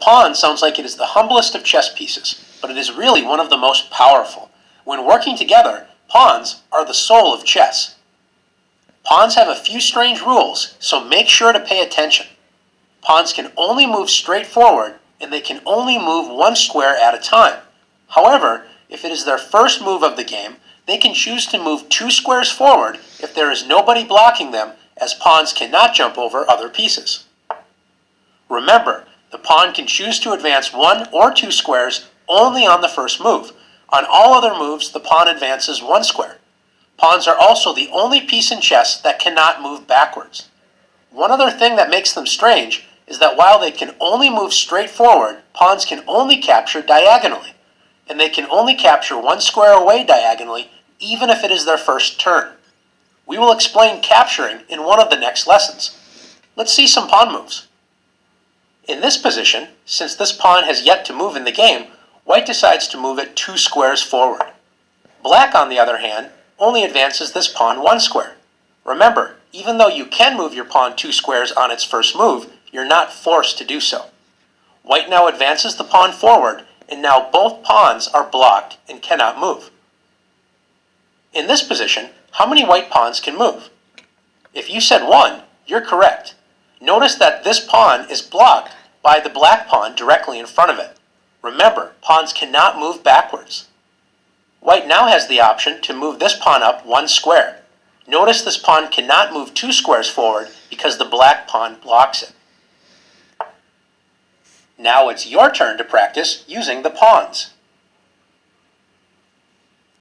pawn sounds like it is the humblest of chess pieces, but it is really one of the most powerful. When working together, pawns are the soul of chess. Pawns have a few strange rules, so make sure to pay attention. Pawns can only move straight forward, and they can only move one square at a time. However, if it is their first move of the game, they can choose to move 2 squares forward if there is nobody blocking them, as pawns cannot jump over other pieces. Remember, the pawn can choose to advance 1 or 2 squares only on the first move. On all other moves, the pawn advances 1 square. Pawns are also the only piece in chess that cannot move backwards. One other thing that makes them strange is that while they can only move straight forward, pawns can only capture diagonally, and they can only capture 1 square away diagonally even if it is their first turn. We will explain capturing in one of the next lessons. Let's see some pawn moves. In this position, since this pawn has yet to move in the game, white decides to move it 2 squares forward. Black, on the other hand, only advances this pawn 1 square. Remember, even though you can move your pawn 2 squares on its first move, you're not forced to do so. White now advances the pawn forward, and now both pawns are blocked and cannot move. In this position, how many white pawns can move? If you said 1, you're correct. Notice that this pawn is blocked by the black pawn directly in front of it. Remember, pawns cannot move backwards. White now has the option to move this pawn up 1 square. Notice this pawn cannot move 2 squares forward because the black pawn blocks it. Now it's your turn to practice using the pawns.